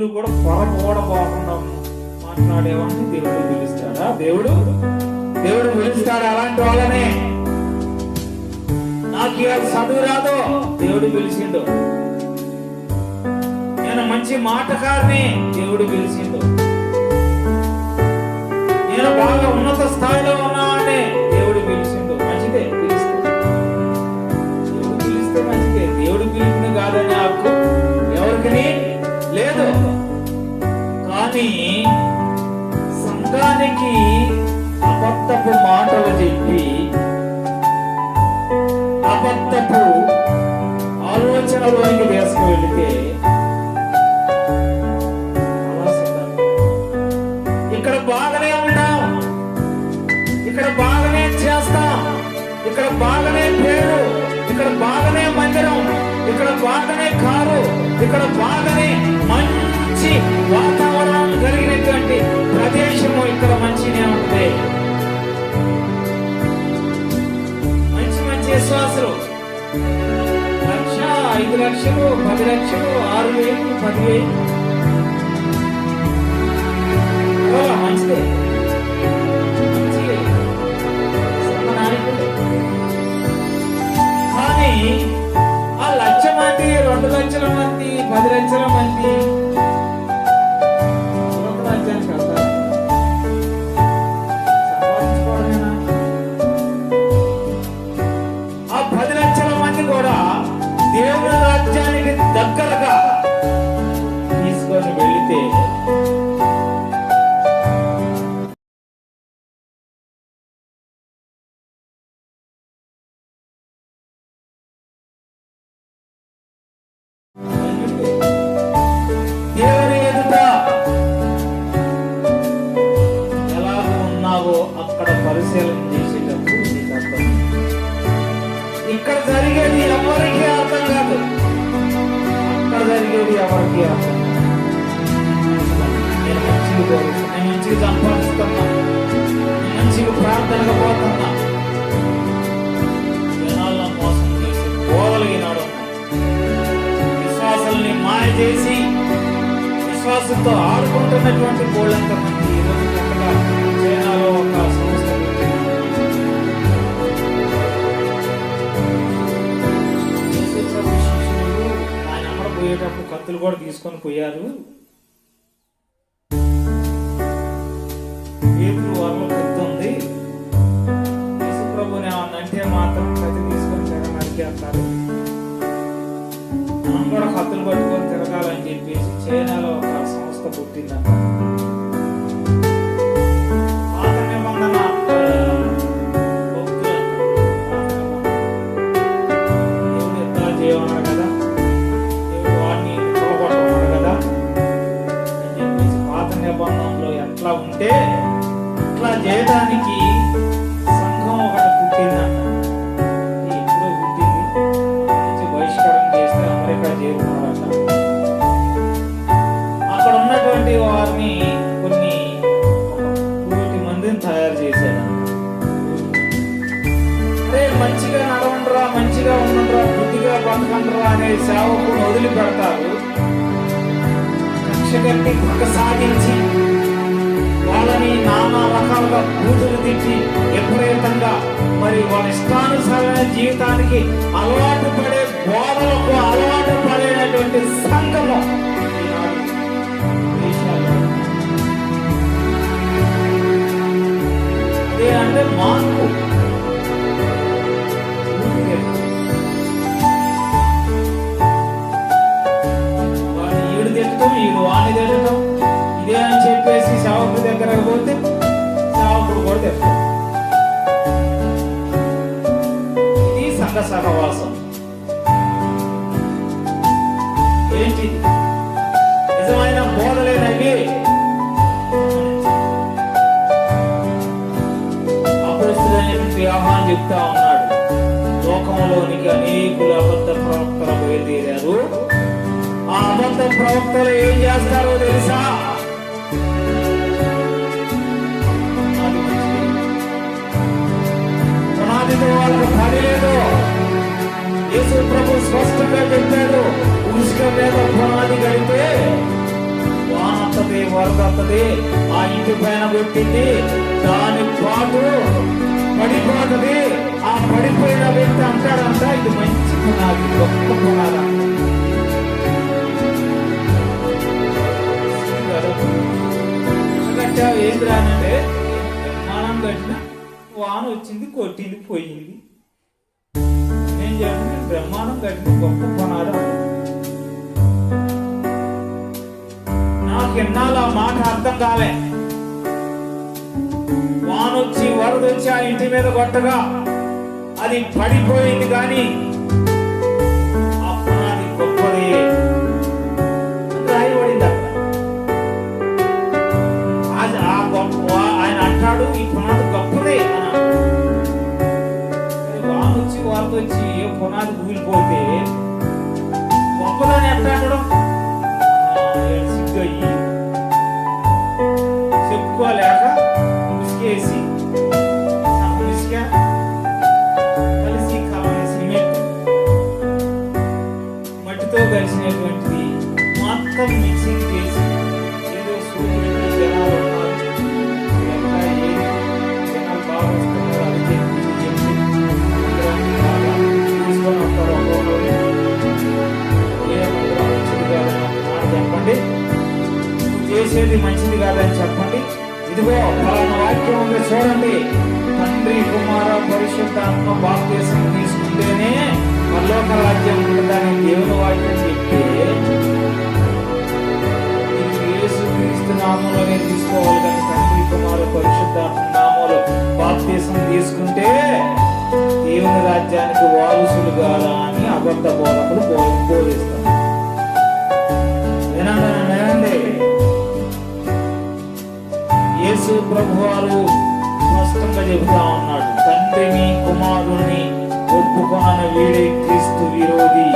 ముళ్ళు కూడా పొరపోకుండా మాట్లాడేవాడిని దేవుడు పిలుస్తాడా? దేవుడు పిలుస్తాడు అలాంటి వాళ్ళనే. నాకు చదువు రాదు, దేవుడు పిలిచిండు. నేను మంచి మాటకారిని, దేవుడు పిలిచిండు. నేను బాగా ఉన్నత స్థాయిలో ఉన్నానని దేవుడు పిలిచిండు. మంచిదే, దేవుడు పిలిస్తే మంచిదే. దేవుడు పిలిచిన కాదని హక్కు ఎవరికి లేదు. కానీ సంఘానికి అబద్ధపు మాటలు చెప్పి అబద్ధపు ఆలోచనలోనికి తీసుకువెళితే ఇక్కడ బాగానే ఉంటాం, ఇక్కడ బాగానే చేస్తాం, ఇక్కడ బాగానే పేరు, ఇక్కడ బాగానే మందిరం, ఇక్కడ బాగానే కారు, ఇక్కడ బాగానే మంచి వాతావరణం కలిగినటువంటి ప్రదేశము ఇక్కడ మంచిగా ఉంటుంది. మంచి మంచి విశ్వాసులు 1,00,000, 5 లక్షలు, 10 లక్షలు, 6,000, 10,000 మంచిదే. కానీ ఆ 1,00,000 మంది, 2 లక్షల మంది, 10 లక్షల మంది రాజ్యానికి వెళ్తారు. సంపాదించుకోవడమేనా? ఆ 10 లక్షల మంది కూడా దేవుని రాజ్యానికి దగ్గరగా తీసుకొని వెళితే దేవుని ఎదుట ఎలాగో ఉన్నావో అక్కడ పరిశీలన చేసేటప్పుడు నీకు అర్థం. ఇక్కడ జరిగేది ఎవరికి అర్థం కాదు, అక్కడ జరిగేది ఎవరికి అర్థం కాదు. నేను మంచిగా కోరుతున్నా, నేను మంచిగా సంపాదిస్తున్నా, నేను మంచిగా ప్రార్థనగా పోతున్నా. జనాలను మోసం చేసి బోధలు ఈనాడు విశ్వాసాలని మాయ చేసి విశ్వాసంతో ఆడుకుంటున్నటువంటి గోళ్ళంత మంది ఈరోజు కొత్తగా చైనాలో ఒక సంస్థ ఆయన అమర పోయేటప్పుడు కత్తులు కూడా తీసుకొని పోయారు. పేతురు వరలో పెద్ద ఉంది, యేసుప్రభుని అంటే మాత్రం కత్తి తీసుకొని తిరగడానికి అంటారు. మనం కూడా కత్తులు పట్టుకొని తిరగాలని చెప్పేసి చైనాలో ఒక సంస్థ పుట్టిందంట. పాత నిబంధన దేవుడు యుద్ధాలు చేయమన్నాడు కదా, దేవుడు వాడిని పొలగొట్టమన్నాడు కదా అని చెప్పేసి పాత నిబంధనలో ఎట్లా ఉంటే అట్లా చేయడానికి సంఘం ఒకటి పుట్టిందంట. ఎప్పుడో పుట్టింది, బహిష్కరణ చేస్తే అమెరికా చేరుకున్నారంట. అక్కడ ఉన్నటువంటి వారిని కొన్ని 1,00,000 మందిని తయారు చేశారు. అరే మంచిగా నడవండిరా, మంచిగా ఉండండిరా, బుద్ధిగా బతకండిరా అనే సేవకుని వదిలిపెడతారు. కక్ష కట్టి పక్క సాగించి వాళ్ళని నానా రకాలుగా బూతులు తిట్టి విపరీతంగా మరి వాళ్ళ ఇష్టానుసారమైన జీవితానికి అలవాటు పడే బోధలకు అలవాటు పడేటటువంటి సంఘము దేశాల్లో. అదే అంటే మార్పు. వాడిని ఈడు తిట్టడం, ఈడు వాడిని తిట్టడం, ఇదే అని చెప్పేసి సేవకుడి దగ్గరకు పోతే సేవకుడు కూడా తిట్టడం. ఇది సంఘ సహవాసం. ఏంటి నిజమైన బోధలేనవి? అపోస్తలుడైనటువంటి యోహాను చెప్తా ఉన్నాడు, లోకంలోనికి అనేకులు అబద్ధ ప్రవక్తలు బయలుదేరారు. ఆ అబద్ధ ప్రవక్తలు ఏం చేస్తారో తెలుసా? పునాదితో వాళ్ళకు పని లేదు. యేసు ప్రభు స్పష్టంగా చెప్పాడు, ఉసుక మీద పునాది కడితే వరద వస్తుంది, ఆ ఇంటి పైన కొట్టింది, దాని పాటు పడిపోతుంది. ఆ పడిపోయిన వ్యక్తి అంటాడంట, ఇది మంచి పునాది, గొప్ప పునాది. కట్టావు ఏంటి రానంటే, మనం కట్టిన వాన వచ్చింది, కొట్టింది, పోయింది. నేను చెప్పిన బ్రహ్మాండం కట్టిన గొప్ప పునాది. నాకు ఎన్నాళ్ళు ఆ మాట అర్థం కాలే. వానొచ్చి వరదొచ్చి ఆ ఇంటి మీద కొట్టగా అది పడిపోయింది, కానీ ఆ పునాది గొప్పది రాయబడింది అక్కడ. అది ఆ గొప్ప ఆయన అంటాడు, ఈ పునాది గొప్పదే అన్నాడు. వానొచ్చి వరదొచ్చి పునాది ఊగిపోతే గొప్పదని అంటాడు. సిగ్గయ్యి చెప్పుకోలేక ముసుకేసి ముసుగా కలిసి సిమెంట్ మట్టితో కలిసినటువంటిది మొత్తం మిక్సింగ్ చేసి ఏదో సూర్యుడు జనాలు ఉన్నారు, జనాలు బాగా వస్తున్నారు, అది చెప్పి తీసుకొని వస్తారు. చెప్పండి, నువ్వు చేసేది మంచిది కాదని చెప్పండి. ఇదిగో ఫలానా వాక్యం ఉంది చూడండి, తండ్రి కుమార పరిశుద్ధాత్మ బాప్తిసం తీసుకుంటేనే పరలోక రాజ్యం ఉంటుందని దేవుని వాక్యం చెప్తే, యేసుక్రీస్తు నామంలోనే తీసుకోవాలి, కానీ తండ్రి కుమార పరిశుద్ధాత్మ నామంలో బాప్తిసం తీసుకుంటే దేవుని రాజ్యానికి వారసులు కాదా అని అబద్ధ బోధకులు బోధిస్తారు. వినండి, యేసు ప్రభువారు స్పష్టంగా చెబుతా ఉన్నాడు, తండ్రిని కుమారుని ఒప్పుకొనని వీడే క్రీస్తు విరోధి.